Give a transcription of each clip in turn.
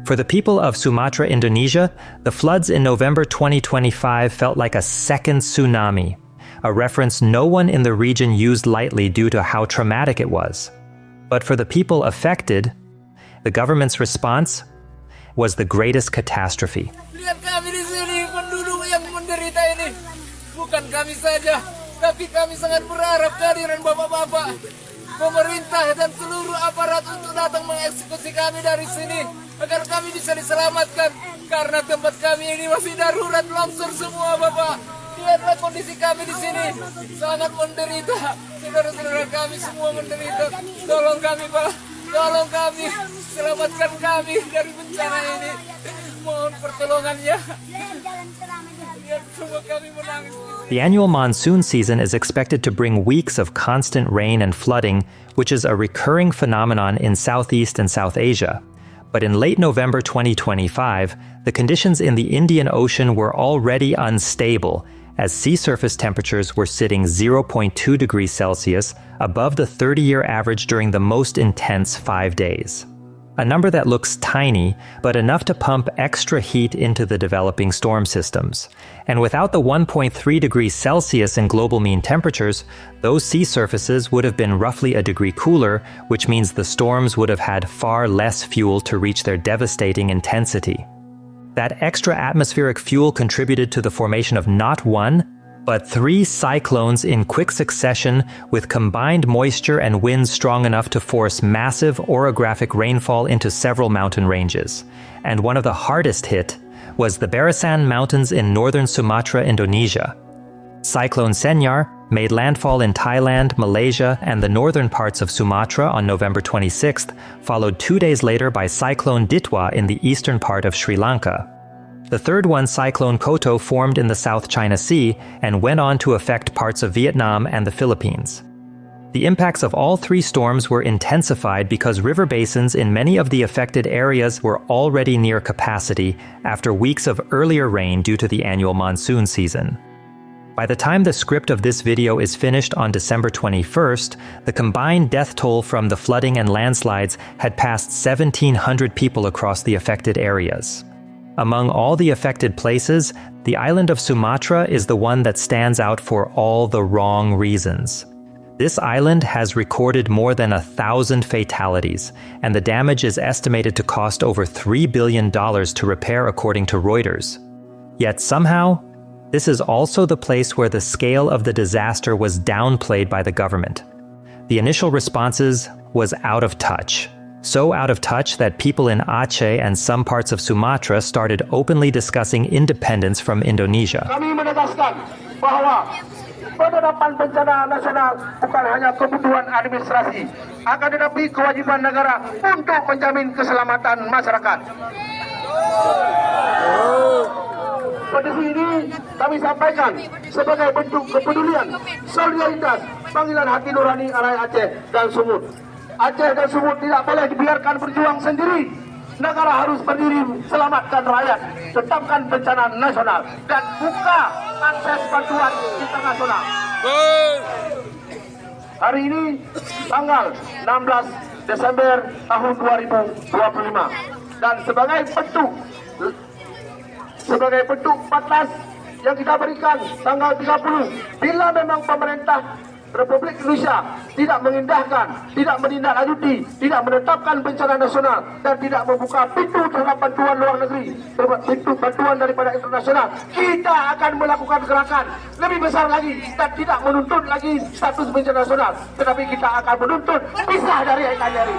For the people of Sumatra, Indonesia, the floods in November 2025 felt like a second tsunami, a reference no one in the region used lightly due to how traumatic it was. But for the people affected, the government's response was the greatest catastrophe. Lihat kami di sini, penduduk yang menderita ini. Bukan kami saja, tapi kami sangat berharap kehadiran bapak-bapak, pemerintah dan seluruh aparat untuk datang mengeksekusi kami dari sini agar kami bisa diselamatkan karena tempat kami ini masih darurat longsor semua, Bapak. Lihatlah kondisi kami di sini, sangat menderita. Saudara-saudara kami semua menderita. Tolong kami, Pak. Tolong kami, selamatkan kami dari bencana ini. Mohon pertolongannya. Lihat semua kami menangis. The annual monsoon season is expected to bring weeks of constant rain and flooding, which is a recurring phenomenon in Southeast and South Asia. But in late November 2025, the conditions in the Indian Ocean were already unstable, as sea surface temperatures were sitting 0.2 degrees Celsius above the 30-year average during the most intense 5 days. A number that looks tiny, but enough to pump extra heat into the developing storm systems. And without the 1.3 degrees Celsius in global mean temperatures, those sea surfaces would have been roughly a degree cooler, which means the storms would have had far less fuel to reach their devastating intensity. That extra atmospheric fuel contributed to the formation of not one, but 3 cyclones in quick succession with combined moisture and winds strong enough to force massive orographic rainfall into several mountain ranges. And one of the hardest hit was the Barisan Mountains in northern Sumatra, Indonesia. Cyclone Senyar made landfall in Thailand, Malaysia, and the northern parts of Sumatra on November 26th, followed 2 days later by Cyclone Ditwa in the eastern part of Sri Lanka. The third one, Cyclone Koto, formed in the South China Sea and went on to affect parts of Vietnam and the Philippines. The impacts of all 3 storms were intensified because river basins in many of the affected areas were already near capacity after weeks of earlier rain due to the annual monsoon season. By the time the script of this video is finished on December 21st, the combined death toll from the flooding and landslides had passed 1,700 people across the affected areas. Among all the affected places, the island of Sumatra is the one that stands out for all the wrong reasons. This island has recorded more than 1,000 fatalities, and the damage is estimated to cost over $3 billion to repair according to Reuters. Yet somehow, this is also the place where the scale of the disaster was downplayed by the government. The initial responses was out of touch. So out of touch that people in Aceh and some parts of Sumatra started openly discussing independence from Indonesia. Kami menegaskan bahwa penerapan bencana nasional bukan hanya kebutuhan administrasi, akan tetapi kewajiban negara untuk menjamin keselamatan masyarakat. Petisi ini kami sampaikan sebagai bentuk kepedulian, solidaritas, panggilan hati nurani rakyat Aceh dan Sumut. Aceh dan Sumut tidak boleh dibiarkan berjuang sendiri. Negara harus berdiri selamatkan rakyat, tetapkan bencana nasional, dan buka akses bantuan internasional. Hari ini tanggal 16 Desember tahun 2025, dan sebagai bentuk 14 yang kita berikan tanggal 30, bila memang pemerintah Republik Indonesia tidak mengindahkan, tidak menindaklanjuti, tidak menetapkan bencana nasional, dan tidak membuka pintu terhadap bantuan luar negeri, pintu bantuan daripada internasional, kita akan melakukan gerakan lebih besar lagi dan tidak menuntut lagi status bencana nasional, tetapi kita akan menuntut pisah dari NKRI.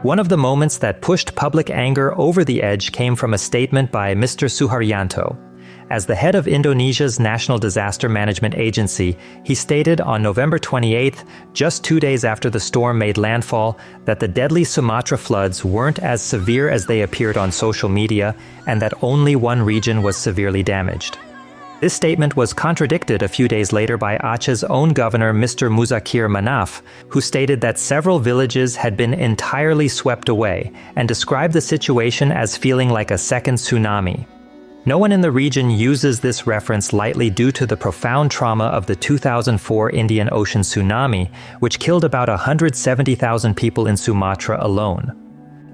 One of the moments that pushed public anger over the edge came from a statement by Mr. Suharyanto. As the head of Indonesia's National Disaster Management Agency, he stated on November 28th, just 2 days after the storm made landfall, that the deadly Sumatra floods weren't as severe as they appeared on social media and that only one region was severely damaged. This statement was contradicted a few days later by Aceh's own governor, Mr. Muzakir Manaf, who stated that several villages had been entirely swept away and described the situation as feeling like a second tsunami. No one in the region uses this reference lightly due to the profound trauma of the 2004 Indian Ocean tsunami, which killed about 170,000 people in Sumatra alone.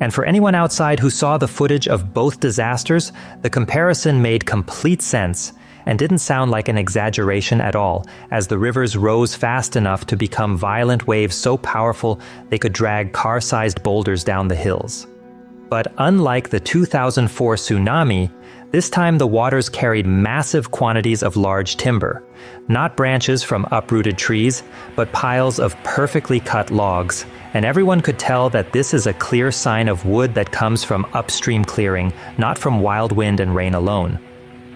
And for anyone outside who saw the footage of both disasters, the comparison made complete sense and didn't sound like an exaggeration at all, as the rivers rose fast enough to become violent waves so powerful they could drag car-sized boulders down the hills. But unlike the 2004 tsunami, this time the waters carried massive quantities of large timber, not branches from uprooted trees, but piles of perfectly cut logs, and everyone could tell that this is a clear sign of wood that comes from upstream clearing, not from wild wind and rain alone.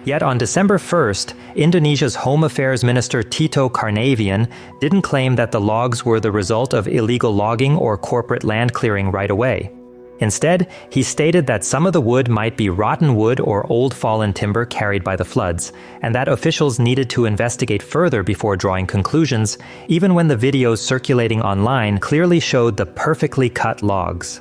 Yet on December 1st, Indonesia's Home Affairs Minister Tito Karnavian didn't claim that the logs were the result of illegal logging or corporate land clearing right away. Instead, he stated that some of the wood might be rotten wood or old fallen timber carried by the floods, and that officials needed to investigate further before drawing conclusions, even when the videos circulating online clearly showed the perfectly cut logs.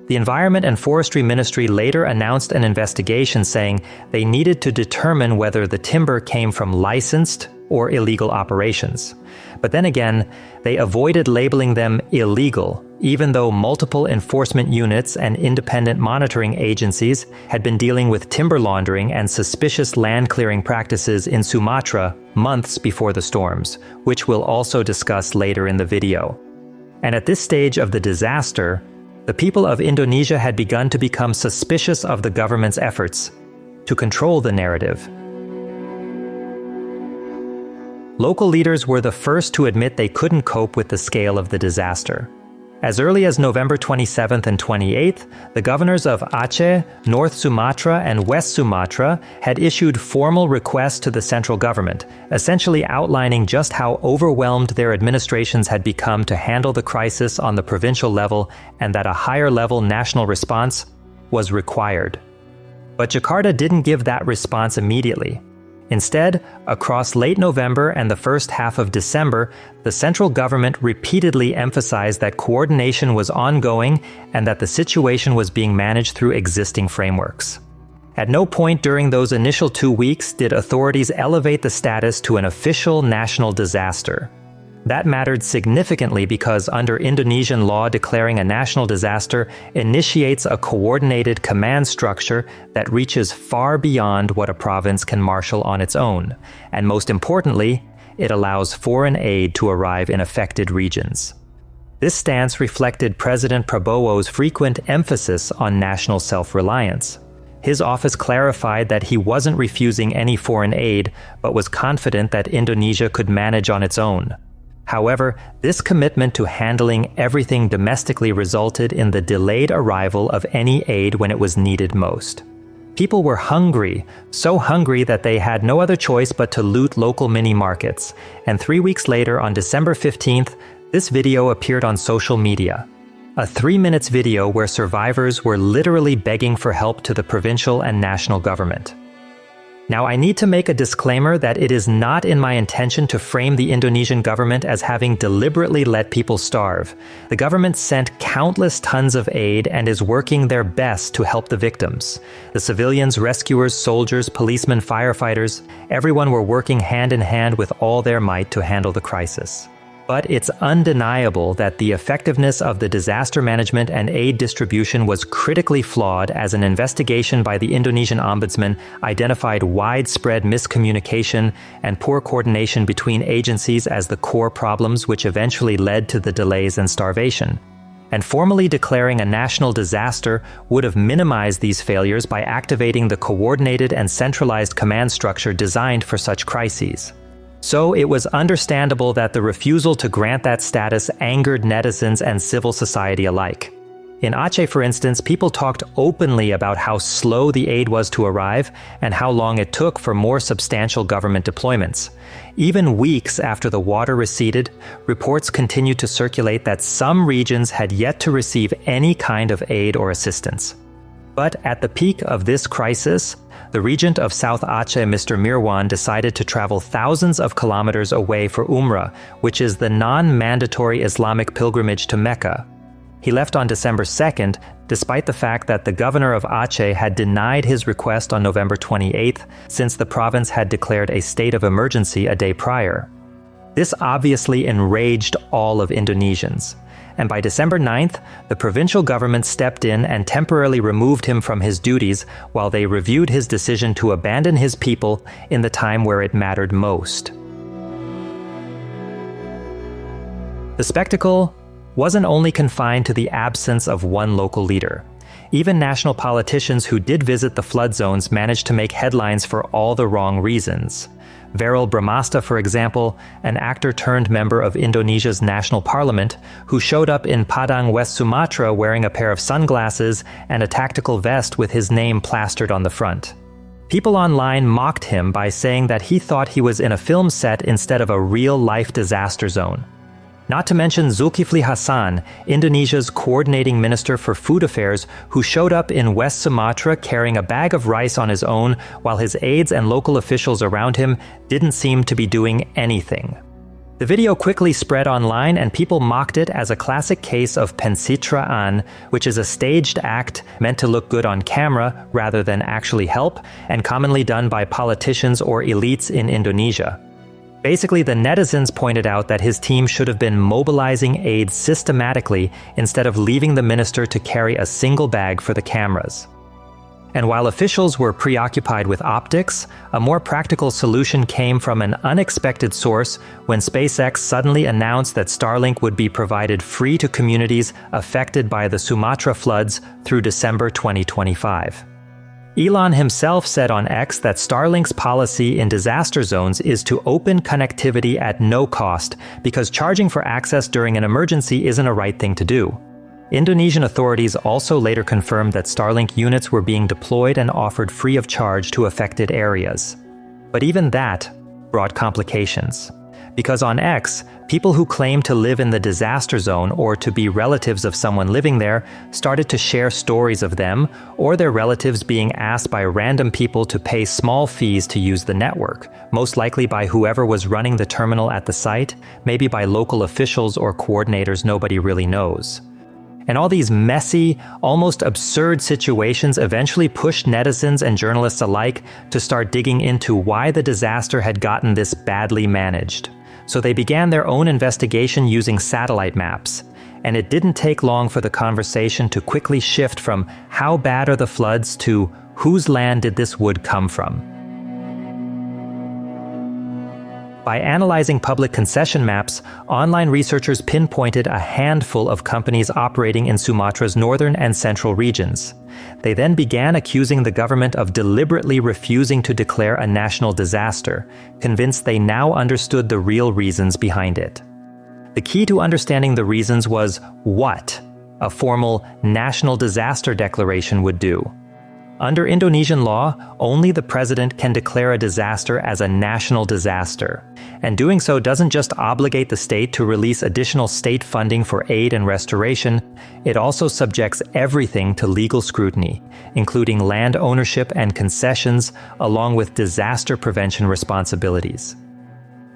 The Environment and Forestry Ministry later announced an investigation saying they needed to determine whether the timber came from licensed or illegal operations. But then again, they avoided labeling them illegal, even though multiple enforcement units and independent monitoring agencies had been dealing with timber laundering and suspicious land clearing practices in Sumatra months before the storms, which we'll also discuss later in the video. And at this stage of the disaster, the people of Indonesia had begun to become suspicious of the government's efforts to control the narrative. Local leaders were the first to admit they couldn't cope with the scale of the disaster. As early as November 27th and 28th, the governors of Aceh, North Sumatra, and West Sumatra had issued formal requests to the central government, essentially outlining just how overwhelmed their administrations had become to handle the crisis on the provincial level and that a higher-level national response was required. But Jakarta didn't give that response immediately. Instead, across late November and the first half of December, the central government repeatedly emphasized that coordination was ongoing and that the situation was being managed through existing frameworks. At no point during those initial 2 weeks did authorities elevate the status to an official national disaster. That mattered significantly because under Indonesian law, declaring a national disaster initiates a coordinated command structure that reaches far beyond what a province can marshal on its own. And most importantly, it allows foreign aid to arrive in affected regions. This stance reflected President Prabowo's frequent emphasis on national self-reliance. His office clarified that he wasn't refusing any foreign aid, but was confident that Indonesia could manage on its own. However, this commitment to handling everything domestically resulted in the delayed arrival of any aid when it was needed most. People were hungry, so hungry that they had no other choice but to loot local mini-markets, and 3 weeks later, on December 15th, this video appeared on social media. A 3-minute video where survivors were literally begging for help to the provincial and national government. Now, I need to make a disclaimer that it is not in my intention to frame the Indonesian government as having deliberately let people starve. The government sent countless tons of aid and is working their best to help the victims. The civilians, rescuers, soldiers, policemen, firefighters, everyone were working hand in hand with all their might to handle the crisis. But it's undeniable that the effectiveness of the disaster management and aid distribution was critically flawed, as an investigation by the Indonesian Ombudsman identified widespread miscommunication and poor coordination between agencies as the core problems which eventually led to the delays and starvation. And formally declaring a national disaster would have minimized these failures by activating the coordinated and centralized command structure designed for such crises. So it was understandable that the refusal to grant that status angered netizens and civil society alike. In Aceh, for instance, people talked openly about how slow the aid was to arrive and how long it took for more substantial government deployments. Even weeks after the water receded, reports continued to circulate that some regions had yet to receive any kind of aid or assistance. But at the peak of this crisis, the regent of South Aceh, Mr. Mirwan, decided to travel thousands of kilometers away for Umrah, which is the non-mandatory Islamic pilgrimage to Mecca. He left on December 2nd, despite the fact that the governor of Aceh had denied his request on November 28th, since the province had declared a state of emergency a day prior. This obviously enraged all of Indonesians, and by December 9th, the provincial government stepped in and temporarily removed him from his duties while they reviewed his decision to abandon his people in the time where it mattered most. The spectacle wasn't only confined to the absence of one local leader. Even national politicians who did visit the flood zones managed to make headlines for all the wrong reasons. Verrel Bramasta, for example, an actor-turned-member of Indonesia's national parliament, who showed up in Padang, West Sumatra wearing a pair of sunglasses and a tactical vest with his name plastered on the front. People online mocked him by saying that he thought he was in a film set instead of a real-life disaster zone. Not to mention Zulkifli Hasan, Indonesia's coordinating minister for food affairs, who showed up in West Sumatra carrying a bag of rice on his own while his aides and local officials around him didn't seem to be doing anything. The video quickly spread online and people mocked it as a classic case of pencitraan, which is a staged act meant to look good on camera rather than actually help, and commonly done by politicians or elites in Indonesia. Basically, the netizens pointed out that his team should have been mobilizing aid systematically instead of leaving the minister to carry a single bag for the cameras. And while officials were preoccupied with optics, a more practical solution came from an unexpected source when SpaceX suddenly announced that Starlink would be provided free to communities affected by the Sumatra floods through December 2025. Elon himself said on X that Starlink's policy in disaster zones is to open connectivity at no cost because charging for access during an emergency isn't a right thing to do. Indonesian authorities also later confirmed that Starlink units were being deployed and offered free of charge to affected areas. But even that brought complications. Because on X, people who claim to live in the disaster zone or to be relatives of someone living there started to share stories of them or their relatives being asked by random people to pay small fees to use the network, most likely by whoever was running the terminal at the site, maybe by local officials or coordinators nobody really knows. And all these messy, almost absurd situations eventually pushed netizens and journalists alike to start digging into why the disaster had gotten this badly managed. So they began their own investigation using satellite maps. And it didn't take long for the conversation to quickly shift from how bad are the floods to whose land did this wood come from. By analyzing public concession maps, online researchers pinpointed a handful of companies operating in Sumatra's northern and central regions. They then began accusing the government of deliberately refusing to declare a national disaster, convinced they now understood the real reasons behind it. The key to understanding the reasons was what a formal national disaster declaration would do. Under Indonesian law, only the president can declare a disaster as a national disaster. And doing so doesn't just obligate the state to release additional state funding for aid and restoration, it also subjects everything to legal scrutiny, including land ownership and concessions, along with disaster prevention responsibilities.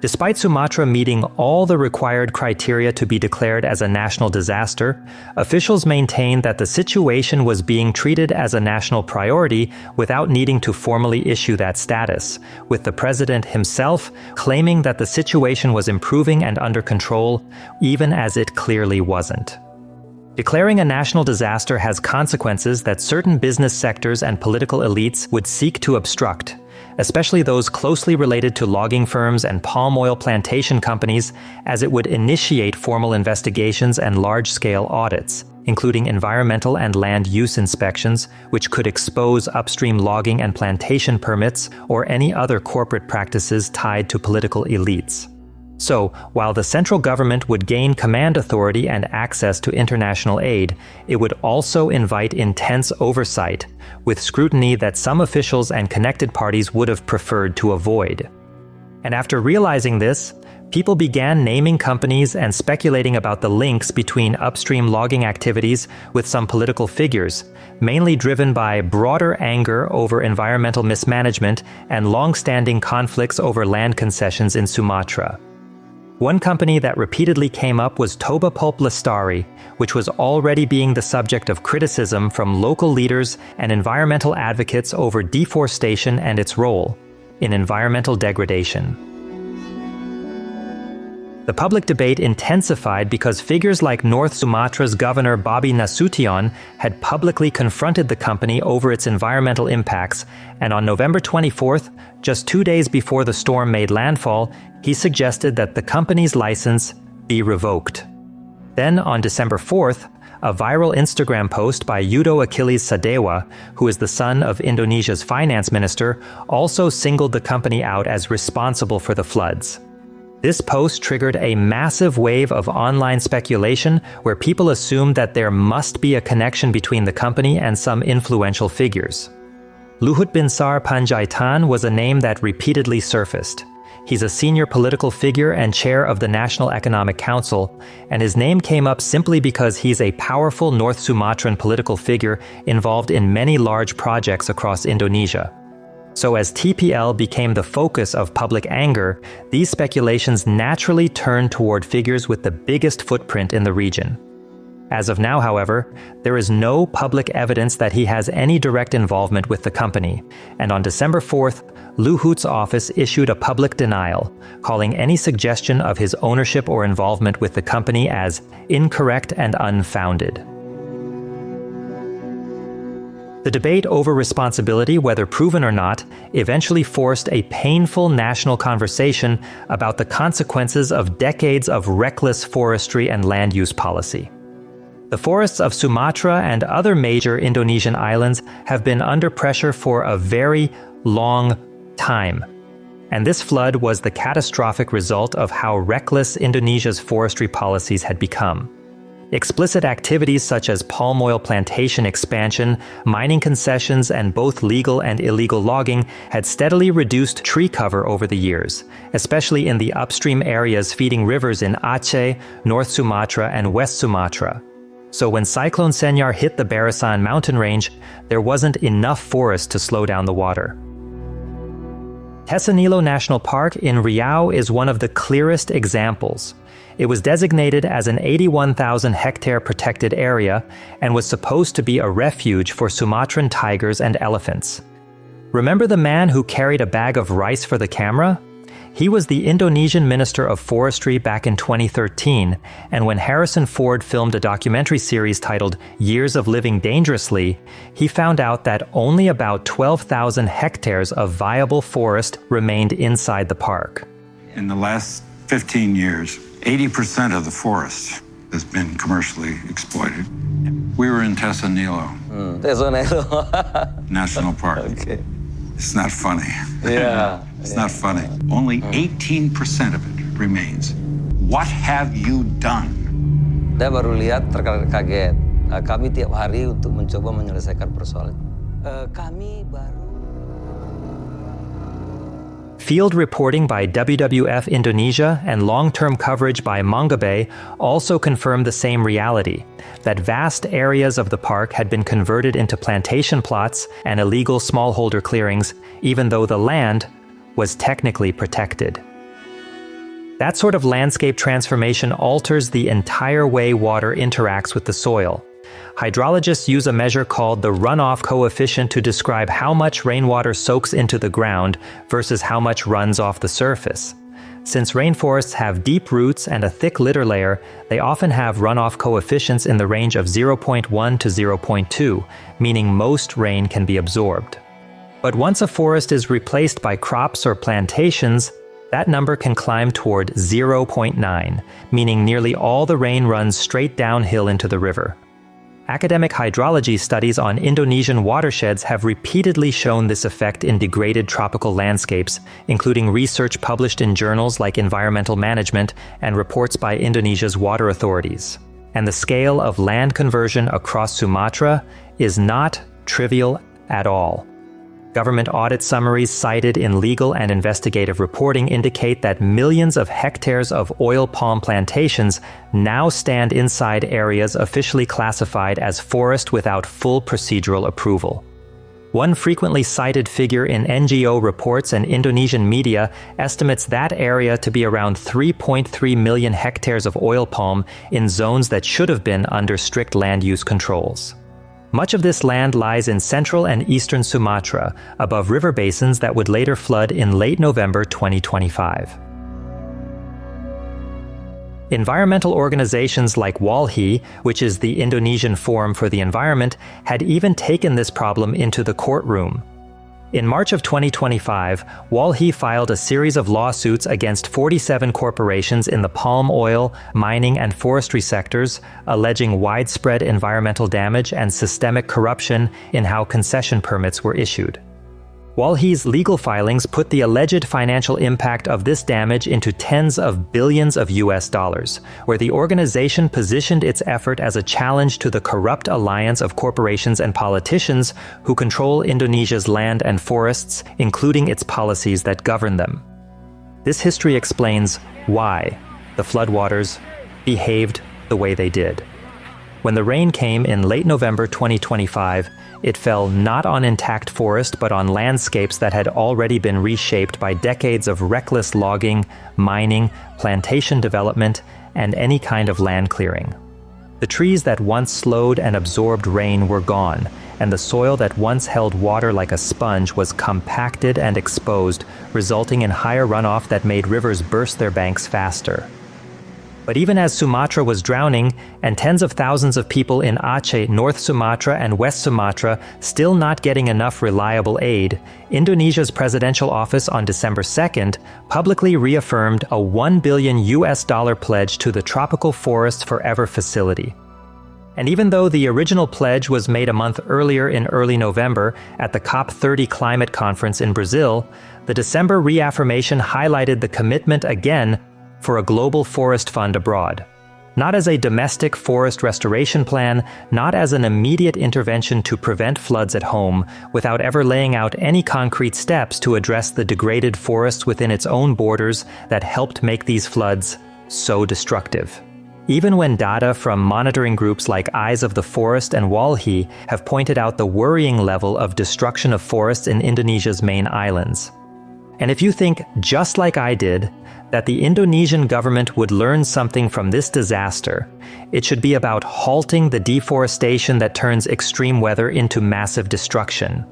Despite Sumatra meeting all the required criteria to be declared as a national disaster, officials maintained that the situation was being treated as a national priority without needing to formally issue that status, with the president himself claiming that the situation was improving and under control, even as it clearly wasn't. Declaring a national disaster has consequences that certain business sectors and political elites would seek to obstruct, especially those closely related to logging firms and palm oil plantation companies, as it would initiate formal investigations and large-scale audits, including environmental and land use inspections, which could expose upstream logging and plantation permits or any other corporate practices tied to political elites. So, while the central government would gain command authority and access to international aid, it would also invite intense oversight, with scrutiny that some officials and connected parties would have preferred to avoid. And after realizing this, people began naming companies and speculating about the links between upstream logging activities with some political figures, mainly driven by broader anger over environmental mismanagement and long-standing conflicts over land concessions in Sumatra. One company that repeatedly came up was Toba Pulp Lestari, which was already being the subject of criticism from local leaders and environmental advocates over deforestation and its role in environmental degradation. The public debate intensified because figures like North Sumatra's Governor Bobby Nasution had publicly confronted the company over its environmental impacts, and on November 24th, just 2 days before the storm made landfall, he suggested that the company's license be revoked. Then, on December 4th, a viral Instagram post by Yudo Achilles Sadewa, who is the son of Indonesia's finance minister, also singled the company out as responsible for the floods. This post triggered a massive wave of online speculation where people assumed that there must be a connection between the company and some influential figures. Luhut Binsar Panjaitan was a name that repeatedly surfaced. He's a senior political figure and chair of the National Economic Council, and his name came up simply because he's a powerful North Sumatran political figure involved in many large projects across Indonesia. So as TPL became the focus of public anger, these speculations naturally turned toward figures with the biggest footprint in the region. As of now, however, there is no public evidence that he has any direct involvement with the company, and on December 4th, Luhut's office issued a public denial, calling any suggestion of his ownership or involvement with the company as incorrect and unfounded. The debate over responsibility, whether proven or not, eventually forced a painful national conversation about the consequences of decades of reckless forestry and land use policy. The forests of Sumatra and other major Indonesian islands have been under pressure for a very long time. And this flood was the catastrophic result of how reckless Indonesia's forestry policies had become. Explicit activities such as palm oil plantation expansion, mining concessions, and both legal and illegal logging had steadily reduced tree cover over the years, especially in the upstream areas feeding rivers in Aceh, North Sumatra, and West Sumatra. So when Cyclone Senyar hit the Barisan mountain range, there wasn't enough forest to slow down the water. Tesanilo National Park in Riau is one of the clearest examples. It was designated as an 81,000-hectare protected area and was supposed to be a refuge for Sumatran tigers and elephants. Remember the man who carried a bag of rice for the camera? He was the Indonesian Minister of Forestry back in 2013, and when Harrison Ford filmed a documentary series titled Years of Living Dangerously, he found out that only about 12,000 hectares of viable forest remained inside the park. In the last 15 years, 80% of the forest has been commercially exploited. We were in Tesanilo National Park. Okay. It's not funny. Yeah. It's not funny. Only 18% of it remains. What have you done? Saya baru lihat terkaget. Kami tiap hari untuk mencoba menyelesaikan persoalan. Kami baru. Field reporting by WWF Indonesia and long-term coverage by Mongabay also confirmed the same reality, that vast areas of the park had been converted into plantation plots and illegal smallholder clearings, even though the land was technically protected. That sort of landscape transformation alters the entire way water interacts with the soil. Hydrologists use a measure called the runoff coefficient to describe how much rainwater soaks into the ground versus how much runs off the surface. Since rainforests have deep roots and a thick litter layer, they often have runoff coefficients in the range of 0.1 to 0.2, meaning most rain can be absorbed. But once a forest is replaced by crops or plantations, that number can climb toward 0.9, meaning nearly all the rain runs straight downhill into the river. Academic hydrology studies on Indonesian watersheds have repeatedly shown this effect in degraded tropical landscapes, including research published in journals like Environmental Management and reports by Indonesia's water authorities. And the scale of land conversion across Sumatra is not trivial at all. Government audit summaries cited in legal and investigative reporting indicate that millions of hectares of oil palm plantations now stand inside areas officially classified as forest without full procedural approval. One frequently cited figure in NGO reports and Indonesian media estimates that area to be around 3.3 million hectares of oil palm in zones that should have been under strict land use controls. Much of this land lies in central and eastern Sumatra, above river basins that would later flood in late November 2025. Environmental organizations like WALHI, which is the Indonesian Forum for the Environment, had even taken this problem into the courtroom. In March of 2025, WALHI filed a series of lawsuits against 47 corporations in the palm oil, mining, and forestry sectors, alleging widespread environmental damage and systemic corruption in how concession permits were issued. WALHI's legal filings put the alleged financial impact of this damage into tens of billions of US dollars, where the organization positioned its effort as a challenge to the corrupt alliance of corporations and politicians who control Indonesia's land and forests, including its policies that govern them. This history explains why the floodwaters behaved the way they did. When the rain came in late November 2025, it fell not on intact forest but on landscapes that had already been reshaped by decades of reckless logging, mining, plantation development, and any kind of land clearing. The trees that once slowed and absorbed rain were gone, and the soil that once held water like a sponge was compacted and exposed, resulting in higher runoff that made rivers burst their banks faster. But even as Sumatra was drowning, and tens of thousands of people in Aceh, North Sumatra, and West Sumatra still not getting enough reliable aid, Indonesia's presidential office on December 2nd publicly reaffirmed a $1 billion pledge to the Tropical Forest Forever facility. And even though the original pledge was made a month earlier in early November at the COP30 climate conference in Brazil, the December reaffirmation highlighted the commitment again for a global forest fund abroad. Not as a domestic forest restoration plan, not as an immediate intervention to prevent floods at home, without ever laying out any concrete steps to address the degraded forests within its own borders that helped make these floods so destructive. Even when data from monitoring groups like Eyes of the Forest and WALHI have pointed out the worrying level of destruction of forests in Indonesia's main islands. And if you think, just like I did, that the Indonesian government would learn something from this disaster, it should be about halting the deforestation that turns extreme weather into massive destruction.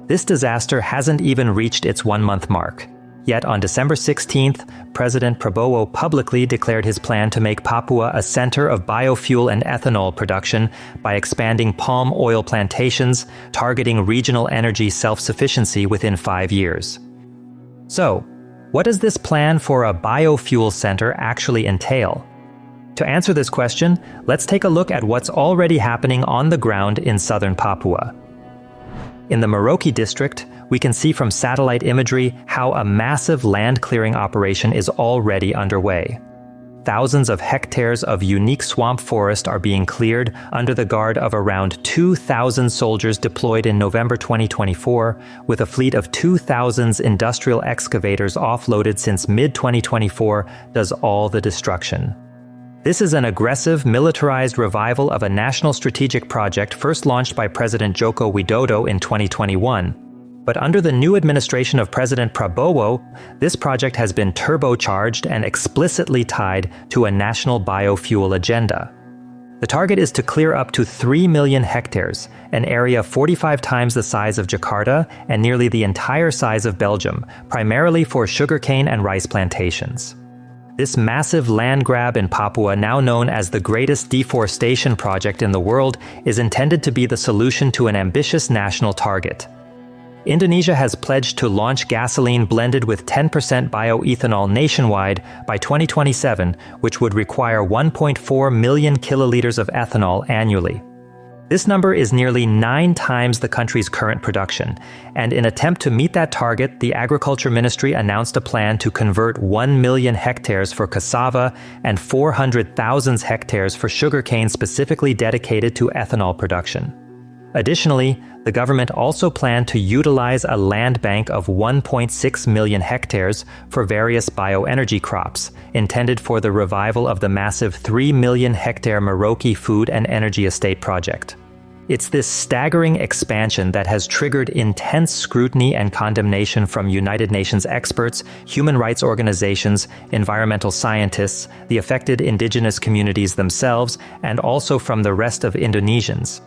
This disaster hasn't even reached its 1-month mark. Yet on December 16th, President Prabowo publicly declared his plan to make Papua a center of biofuel and ethanol production by expanding palm oil plantations, targeting regional energy self-sufficiency within 5 years. So, what does this plan for a biofuel center actually entail? To answer this question, let's take a look at what's already happening on the ground in southern Papua. In the Merauke district, we can see from satellite imagery how a massive land clearing operation is already underway. Thousands of hectares of unique swamp forest are being cleared under the guard of around 2,000 soldiers deployed in November 2024, with a fleet of 2,000 industrial excavators offloaded since mid-2024 does all the destruction. This is an aggressive, militarized revival of a national strategic project first launched by President Joko Widodo in 2021. But under the new administration of President Prabowo, this project has been turbocharged and explicitly tied to a national biofuel agenda. The target is to clear up to 3 million hectares, an area 45 times the size of Jakarta and nearly the entire size of Belgium, primarily for sugarcane and rice plantations. This massive land grab in Papua, now known as the greatest deforestation project in the world, is intended to be the solution to an ambitious national target. Indonesia has pledged to launch gasoline blended with 10% bioethanol nationwide by 2027, which would require 1.4 million kiloliters of ethanol annually. This number is nearly 9 times the country's current production, and in an attempt to meet that target, the Agriculture Ministry announced a plan to convert 1 million hectares for cassava and 400,000 hectares for sugarcane specifically dedicated to ethanol production. Additionally, the government also planned to utilize a land bank of 1.6 million hectares for various bioenergy crops, intended for the revival of the massive 3 million hectare Merauke Food and Energy Estate project. It's this staggering expansion that has triggered intense scrutiny and condemnation from United Nations experts, human rights organizations, environmental scientists, the affected indigenous communities themselves, and also from the rest of Indonesians.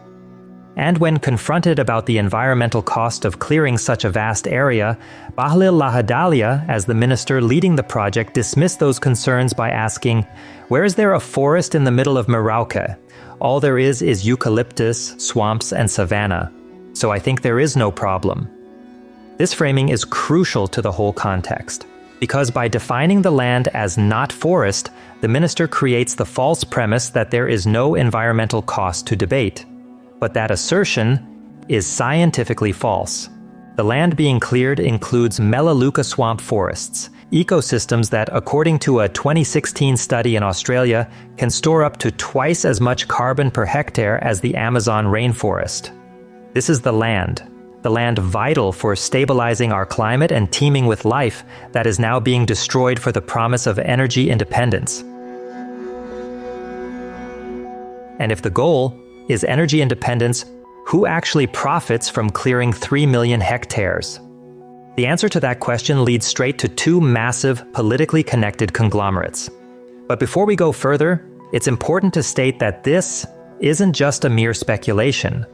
And when confronted about the environmental cost of clearing such a vast area, Bahlil Lahadalia, as the minister leading the project, dismissed those concerns by asking, "Where is there a forest in the middle of Merauke? All there is eucalyptus, swamps, and savanna. So I think there is no problem." This framing is crucial to the whole context, because by defining the land as not forest, the minister creates the false premise that there is no environmental cost to debate. But that assertion is scientifically false. The land being cleared includes Melaleuca swamp forests, ecosystems that, according to a 2016 study in Australia, can store up to twice as much carbon per hectare as the Amazon rainforest. This is the land vital for stabilizing our climate and teeming with life, that is now being destroyed for the promise of energy independence. And if the goal is energy independence, who actually profits from clearing 3 million hectares? The answer to that question leads straight to two massive, politically connected conglomerates. But before we go further, it's important to state that this isn't just a mere speculation.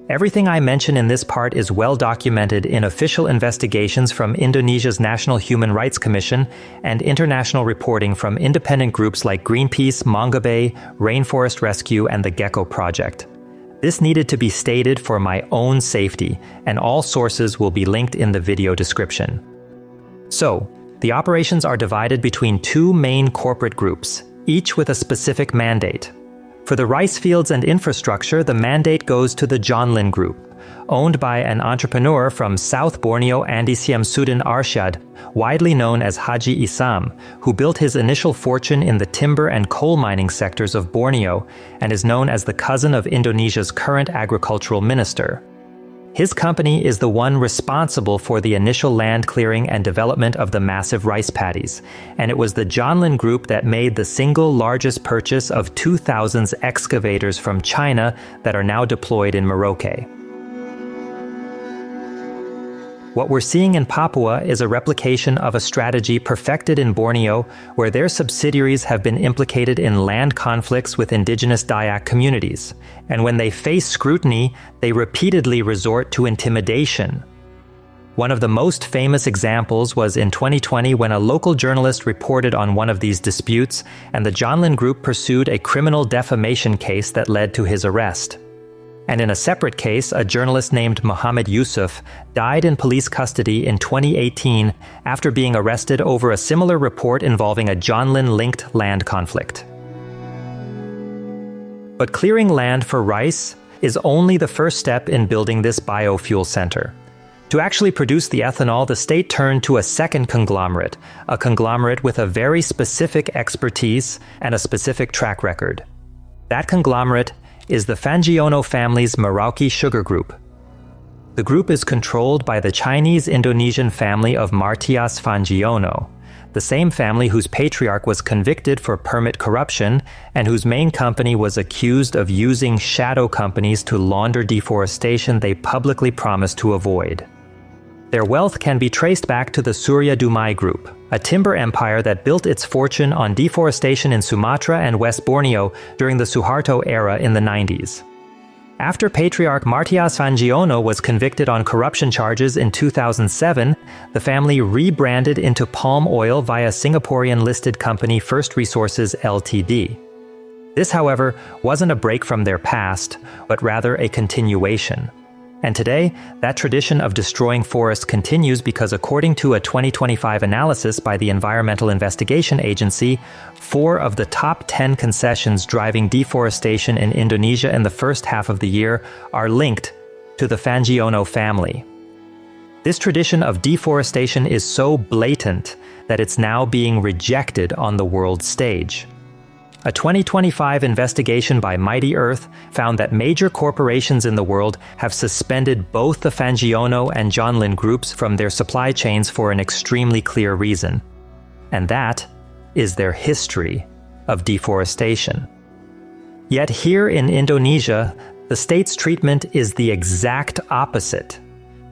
Everything I mention in this part is well documented in official investigations from Indonesia's National Human Rights Commission and international reporting from independent groups like Greenpeace, Mongabay, Rainforest Rescue, and the Gecko Project. This needed to be stated for my own safety, and all sources will be linked in the video description. So, the operations are divided between two main corporate groups, each with a specific mandate. For the rice fields and infrastructure, the mandate goes to the Jhonlin Group, owned by an entrepreneur from South Borneo, Andi Syamsuddin Arsyad, widely known as Haji Isam, who built his initial fortune in the timber and coal mining sectors of Borneo and is known as the cousin of Indonesia's current agricultural minister. His company is the one responsible for the initial land clearing and development of the massive rice paddies, and it was the Jhonlin Group that made the single largest purchase of 2000 excavators from China that are now deployed in Merauke. What we're seeing in Papua is a replication of a strategy perfected in Borneo, where their subsidiaries have been implicated in land conflicts with indigenous Dayak communities. And when they face scrutiny, they repeatedly resort to intimidation. One of the most famous examples was in 2020 when a local journalist reported on one of these disputes, and the Jhonlin Group pursued a criminal defamation case that led to his arrest. And in a separate case, a journalist named Muhammad Yusuf died in police custody in 2018 after being arrested over a similar report involving a Jhonlin-linked land conflict. But clearing land for rice is only the first step in building this biofuel center. To actually produce the ethanol, the state turned to a second conglomerate, a conglomerate with a very specific expertise and a specific track record. That conglomerate is the Fangiono family's Merauke Sugar Group. The group is controlled by the Chinese-Indonesian family of Martias Fangiono, the same family whose patriarch was convicted for permit corruption and whose main company was accused of using shadow companies to launder deforestation they publicly promised to avoid. Their wealth can be traced back to the Surya Dumai Group, a timber empire that built its fortune on deforestation in Sumatra and West Borneo during the Suharto era in the 90s. After Patriarch Martias Fangiono was convicted on corruption charges in 2007, the family rebranded into palm oil via Singaporean-listed company First Resources Ltd. This, however, wasn't a break from their past, but rather a continuation. And today, that tradition of destroying forests continues because, according to a 2025 analysis by the Environmental Investigation Agency, 4 of the top 10 concessions driving deforestation in Indonesia in the first half of the year are linked to the Fangiono family. This tradition of deforestation is so blatant that it's now being rejected on the world stage. A 2025 investigation by Mighty Earth found that major corporations in the world have suspended both the Fangiono and Jhonlin groups from their supply chains for an extremely clear reason. And that is their history of deforestation. Yet here in Indonesia, the state's treatment is the exact opposite.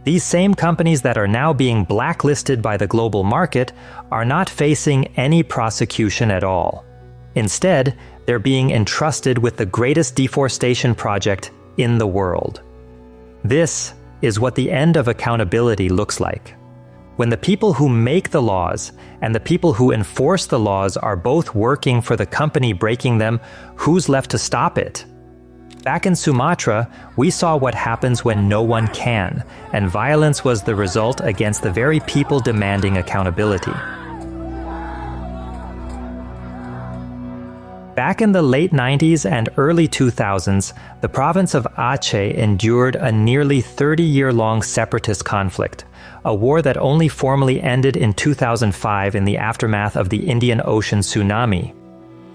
These same companies that are now being blacklisted by the global market are not facing any prosecution at all. Instead, they're being entrusted with the greatest deforestation project in the world. This is what the end of accountability looks like. When the people who make the laws and the people who enforce the laws are both working for the company breaking them, who's left to stop it? Back in Sumatra, we saw what happens when no one can, and violence was the result against the very people demanding accountability. Back in the late 90s and early 2000s, the province of Aceh endured a nearly 30-year-long separatist conflict, a war that only formally ended in 2005 in the aftermath of the Indian Ocean tsunami.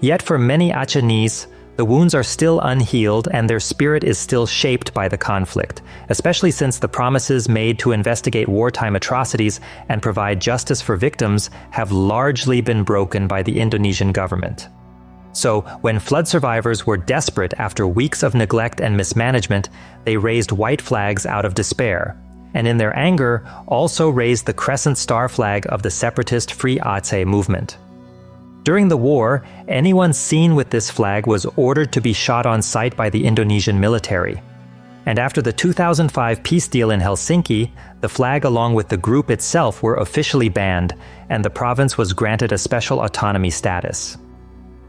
Yet for many Acehnese, the wounds are still unhealed and their spirit is still shaped by the conflict, especially since the promises made to investigate wartime atrocities and provide justice for victims have largely been broken by the Indonesian government. So, when flood survivors were desperate after weeks of neglect and mismanagement, they raised white flags out of despair, and in their anger, also raised the crescent star flag of the separatist Free Aceh movement. During the war, anyone seen with this flag was ordered to be shot on sight by the Indonesian military. And after the 2005 peace deal in Helsinki, the flag along with the group itself were officially banned, and the province was granted a special autonomy status.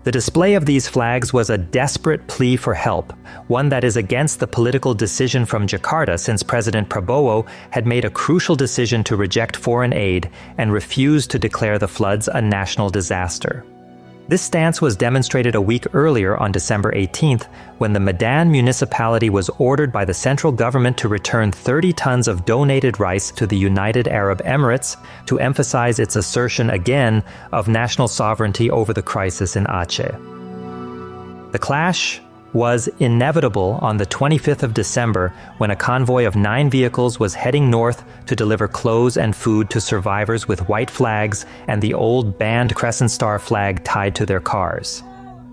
The display of these flags was a desperate plea for help, one that is against the political decision from Jakarta since President Prabowo had made a crucial decision to reject foreign aid and refused to declare the floods a national disaster. This stance was demonstrated a week earlier on December 18th when the Medan municipality was ordered by the central government to return 30 tons of donated rice to the United Arab Emirates to emphasize its assertion again of national sovereignty over the crisis in Aceh. The clash was inevitable on the 25th of December when a convoy of 9 vehicles was heading north to deliver clothes and food to survivors with white flags and the old banned crescent star flag tied to their cars.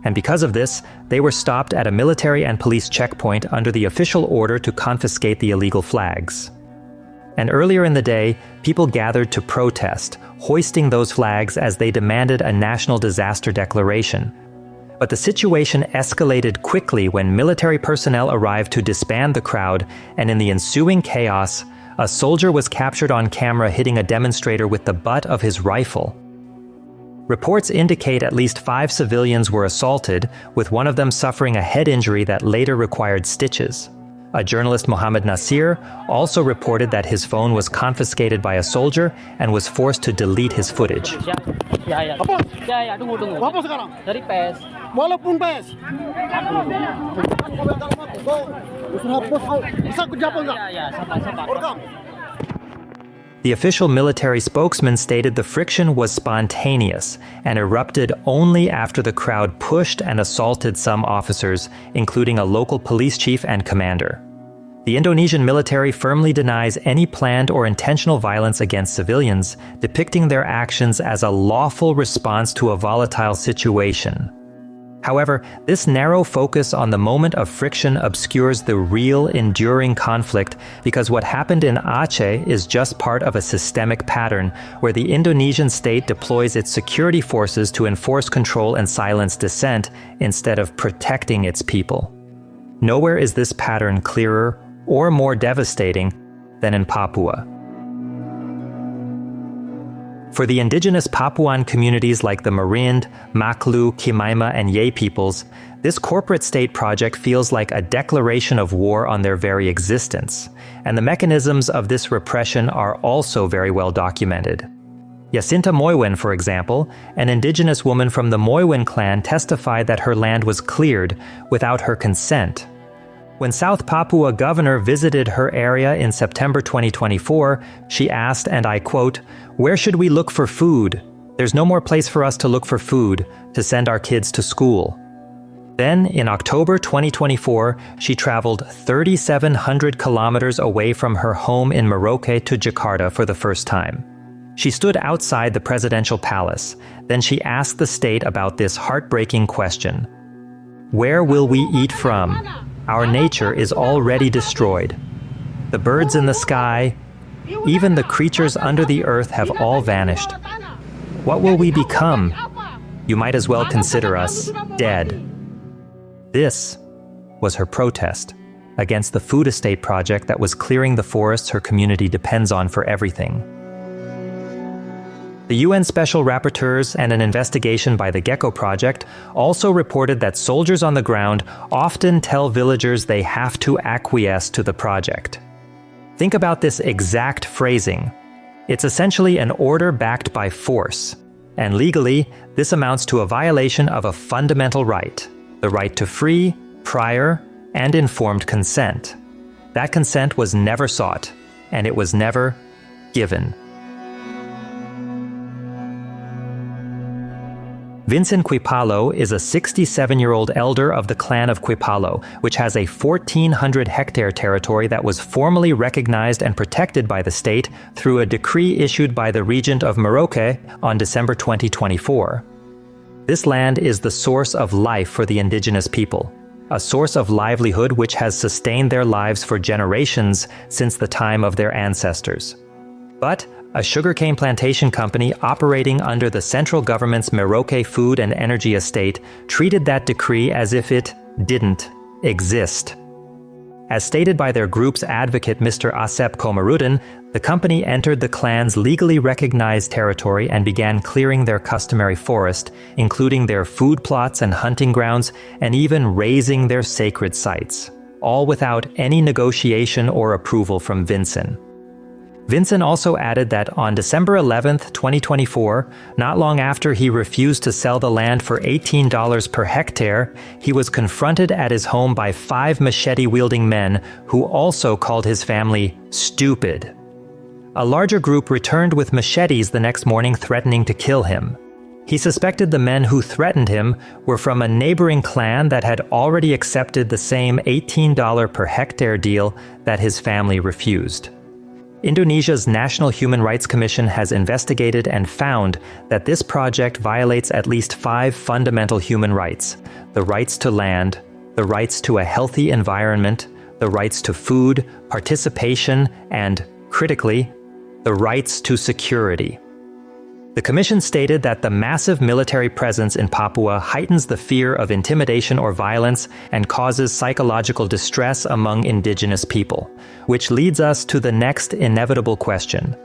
And because of this, they were stopped at a military and police checkpoint under the official order to confiscate the illegal flags. And earlier in the day, people gathered to protest, hoisting those flags as they demanded a national disaster declaration. But the situation escalated quickly when military personnel arrived to disband the crowd, and in the ensuing chaos, a soldier was captured on camera hitting a demonstrator with the butt of his rifle. Reports indicate at least 5 civilians were assaulted, with one of them suffering a head injury that later required stitches. A journalist, Muhammad Nasir, also reported that his phone was confiscated by a soldier and was forced to delete his footage. Tunggu. Dari PS. Walaupun PS. Bisa kejapon enggak? Ya, sabar. The official military spokesman stated the friction was spontaneous and erupted only after the crowd pushed and assaulted some officers, including a local police chief and commander. The Indonesian military firmly denies any planned or intentional violence against civilians, depicting their actions as a lawful response to a volatile situation. However, this narrow focus on the moment of friction obscures the real, enduring conflict because what happened in Aceh is just part of a systemic pattern where the Indonesian state deploys its security forces to enforce control and silence dissent instead of protecting its people. Nowhere is this pattern clearer or more devastating than in Papua. For the indigenous Papuan communities like the Marind, Maklu, Kimaima, and Ye peoples, this corporate state project feels like a declaration of war on their very existence, and the mechanisms of this repression are also very well documented. Jacinta Moywen, for example, an indigenous woman from the Moywen clan, testified that her land was cleared without her consent. When South Papua governor visited her area in September 2024, she asked, and I quote, "Where should we look for food? There's no more place for us to look for food, to send our kids to school." Then, in October 2024, she traveled 3,700 kilometers away from her home in Merauke to Jakarta for the first time. She stood outside the presidential palace. Then she asked the state about this heartbreaking question. Where will we eat from? Our nature is already destroyed. The birds in the sky, even the creatures under the earth have all vanished. What will we become? You might as well consider us dead. This was her protest against the food estate project that was clearing the forests her community depends on for everything. The UN Special Rapporteurs and an investigation by the Gecko Project also reported that soldiers on the ground often tell villagers they have to acquiesce to the project. Think about this exact phrasing. It's essentially an order backed by force, and legally, this amounts to a violation of a fundamental right, the right to free, prior, and informed consent. That consent was never sought, and it was never given. Vincent Quipalo is a 67-year-old elder of the clan of Quipalo, which has a 1,400-hectare territory that was formally recognized and protected by the state through a decree issued by the Regent of Merauke on December 2024. This land is the source of life for the indigenous people, a source of livelihood which has sustained their lives for generations since the time of their ancestors. But a sugarcane plantation company operating under the central government's Merauke Food and Energy Estate treated that decree as if it didn't exist. As stated by their group's advocate Mr. Asep Komarudin, the company entered the clan's legally recognized territory and began clearing their customary forest, including their food plots and hunting grounds, and even razing their sacred sites, all without any negotiation or approval from Vincent. Vincent also added that on December 11, 2024, not long after he refused to sell the land for $18 per hectare, he was confronted at his home by 5 machete-wielding men who also called his family stupid. A larger group returned with machetes the next morning threatening to kill him. He suspected the men who threatened him were from a neighboring clan that had already accepted the same $18 per hectare deal that his family refused. Indonesia's National Human Rights Commission has investigated and found that this project violates at least 5 fundamental human rights: the rights to land, the rights to a healthy environment, the rights to food, participation, and, critically, the rights to security. The Commission stated that the massive military presence in Papua heightens the fear of intimidation or violence and causes psychological distress among indigenous people, which leads us to the next inevitable question.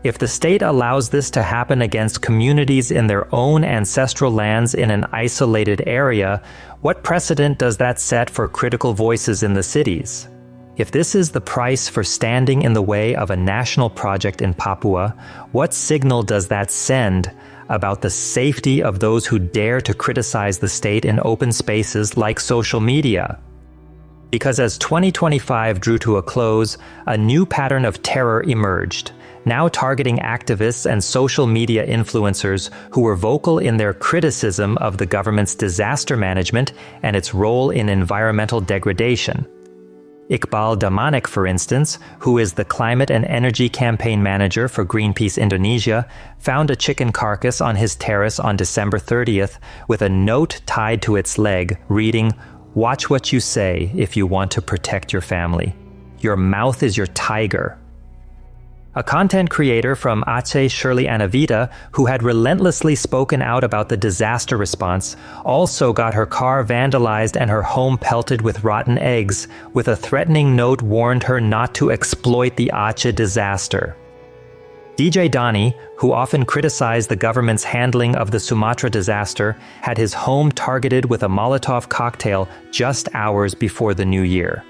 If the state allows this to happen against communities in their own ancestral lands in an isolated area, what precedent does that set for critical voices in the cities? If this is the price for standing in the way of a national project in Papua, what signal does that send about the safety of those who dare to criticize the state in open spaces like social media? Because as 2025 drew to a close, a new pattern of terror emerged, now targeting activists and social media influencers who were vocal in their criticism of the government's disaster management and its role in environmental degradation. Iqbal Damanik, for instance, who is the Climate and Energy Campaign Manager for Greenpeace Indonesia, found a chicken carcass on his terrace on December 30th with a note tied to its leg reading, "Watch what you say if you want to protect your family. Your mouth is your tiger." A content creator from Aceh, Shirley Anavita, who had relentlessly spoken out about the disaster response, also got her car vandalized and her home pelted with rotten eggs, with a threatening note warned her not to exploit the Aceh disaster. DJ Donnie, who often criticized the government's handling of the Sumatra disaster, had his home targeted with a Molotov cocktail just hours before the new year.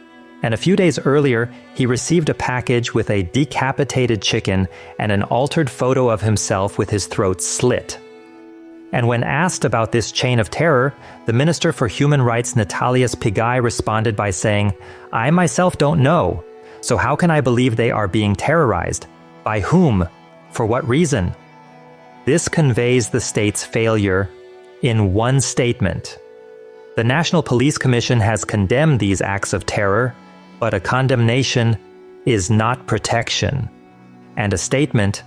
And a few days earlier, he received a package with a decapitated chicken and an altered photo of himself with his throat slit. And when asked about this chain of terror, the Minister for Human Rights Natalius Pigai responded by saying, "I myself don't know. So how can I believe they are being terrorized? By whom? For what reason?" This conveys the state's failure in one statement. The National Police Commission has condemned these acts of terror, but a condemnation is not protection, and a statement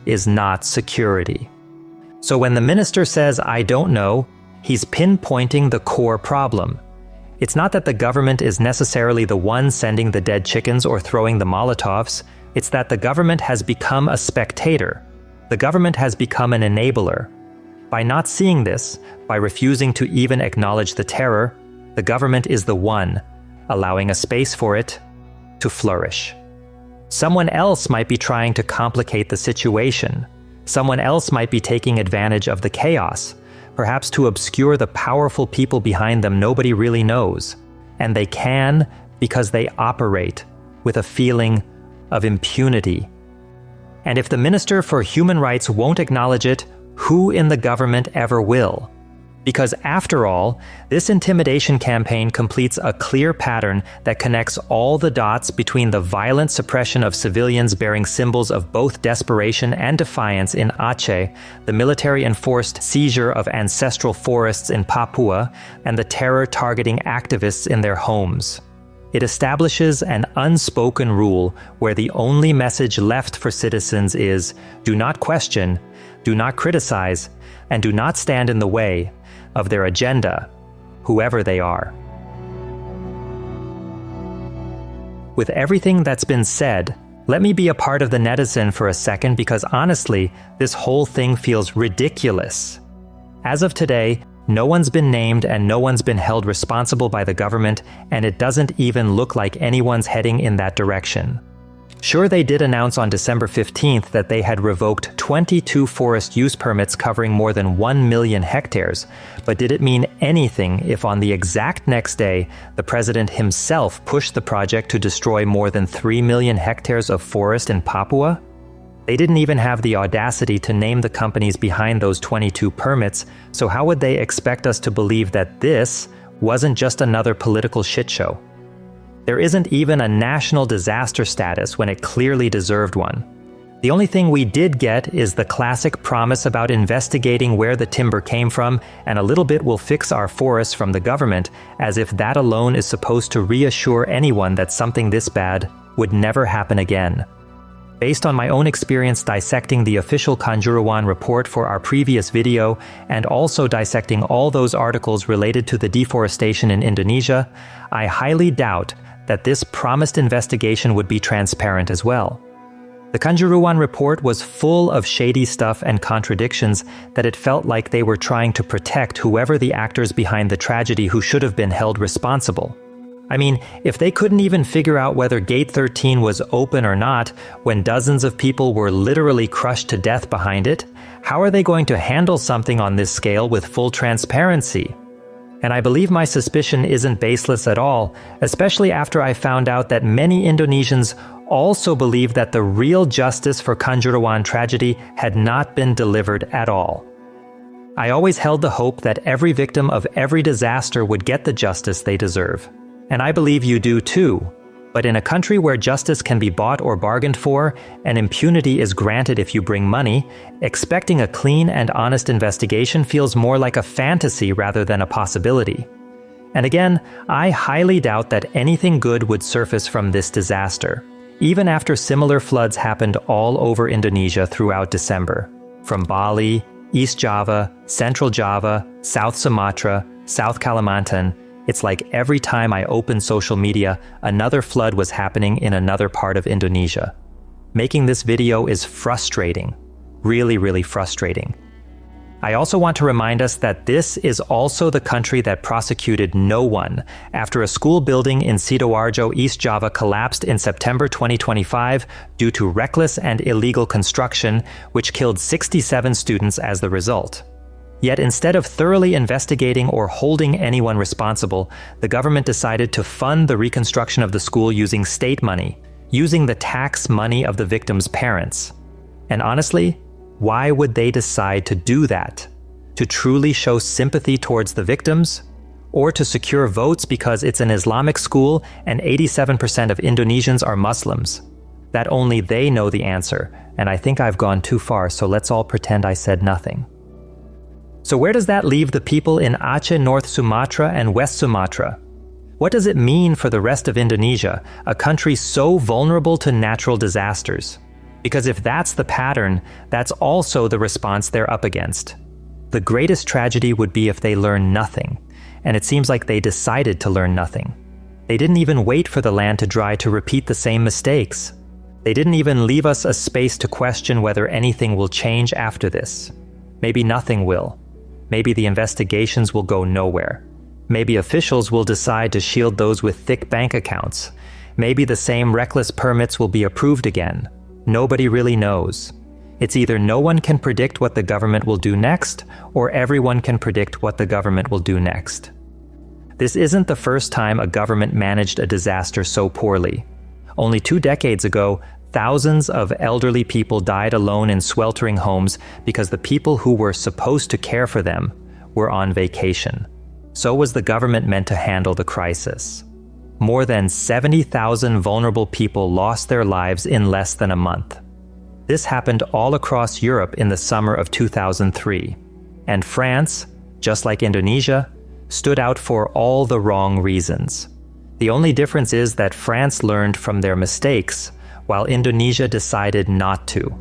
is not security. So when the minister says, "I don't know," he's pinpointing the core problem. It's not that the government is necessarily the one sending the dead chickens or throwing the Molotovs, it's that the government has become a spectator. The government has become an enabler. By not seeing this, by refusing to even acknowledge the terror, the government is the one, allowing a space for it to flourish. Someone else might be trying to complicate the situation. Someone else might be taking advantage of the chaos, perhaps to obscure the powerful people behind them nobody really knows. And they can because they operate with a feeling of impunity. And if the Minister for Human Rights won't acknowledge it, who in the government ever will? Because after all, this intimidation campaign completes a clear pattern that connects all the dots between the violent suppression of civilians bearing symbols of both desperation and defiance in Aceh, the military-enforced seizure of ancestral forests in Papua, and the terror targeting activists in their homes. It establishes an unspoken rule where the only message left for citizens is, do not question, do not criticize, and do not stand in the way of their agenda, whoever they are. With everything that's been said, let me be a part of the netizen for a second because honestly, this whole thing feels ridiculous. As of today, no one's been named and no one's been held responsible by the government, and it doesn't even look like anyone's heading in that direction. Sure, they did announce on December 15th that they had revoked 22 forest use permits covering more than 1 million hectares, but did it mean anything if on the exact next day, the president himself pushed the project to destroy more than 3 million hectares of forest in Papua? They didn't even have the audacity to name the companies behind those 22 permits, so how would they expect us to believe that this wasn't just another political shitshow? There isn't even a national disaster status when it clearly deserved one. The only thing we did get is the classic promise about investigating where the timber came from, and a little bit will fix our forests from the government, as if that alone is supposed to reassure anyone that something this bad would never happen again. Based on my own experience dissecting the official Kanjuruhan report for our previous video, and also dissecting all those articles related to the deforestation in Indonesia, I highly doubt that this promised investigation would be transparent as well. The Kanjuruhan report was full of shady stuff and contradictions that it felt like they were trying to protect whoever the actors behind the tragedy who should have been held responsible. I mean, if they couldn't even figure out whether Gate 13 was open or not when dozens of people were literally crushed to death behind it, how are they going to handle something on this scale with full transparency? And I believe my suspicion isn't baseless at all, especially after I found out that many Indonesians also believe that the real justice for Kanjuruhan tragedy had not been delivered at all. I always held the hope that every victim of every disaster would get the justice they deserve. And I believe you do too. But in a country where justice can be bought or bargained for, and impunity is granted if you bring money, expecting a clean and honest investigation feels more like a fantasy rather than a possibility. And again, I highly doubt that anything good would surface from this disaster, even after similar floods happened all over Indonesia throughout December. From Bali, East Java, Central Java, South Sumatra, South Kalimantan, it's like every time I opened social media, another flood was happening in another part of Indonesia. Making this video is frustrating. Really, really frustrating. I also want to remind us that this is also the country that prosecuted no one after a school building in Sidoarjo, East Java collapsed in September 2025 due to reckless and illegal construction, which killed 67 students as the result. Yet instead of thoroughly investigating or holding anyone responsible, the government decided to fund the reconstruction of the school using state money, using the tax money of the victims' parents. And honestly, why would they decide to do that? To truly show sympathy towards the victims? Or to secure votes because it's an Islamic school and 87% of Indonesians are Muslims? That only they know the answer, and I think I've gone too far, so let's all pretend I said nothing. So where does that leave the people in Aceh, North Sumatra, and West Sumatra? What does it mean for the rest of Indonesia, a country so vulnerable to natural disasters? Because if that's the pattern, that's also the response they're up against. The greatest tragedy would be if they learn nothing, and it seems like they decided to learn nothing. They didn't even wait for the land to dry to repeat the same mistakes. They didn't even leave us a space to question whether anything will change after this. Maybe nothing will. Maybe the investigations will go nowhere. Maybe officials will decide to shield those with thick bank accounts. Maybe the same reckless permits will be approved again. Nobody really knows. It's either no one can predict what the government will do next, or everyone can predict what the government will do next. This isn't the first time a government managed a disaster so poorly. Only 2 decades ago, thousands of elderly people died alone in sweltering homes because the people who were supposed to care for them were on vacation. So was the government meant to handle the crisis. More than 70,000 vulnerable people lost their lives in less than a month. This happened all across Europe in the summer of 2003. And France, just like Indonesia, stood out for all the wrong reasons. The only difference is that France learned from their mistakes, while Indonesia decided not to.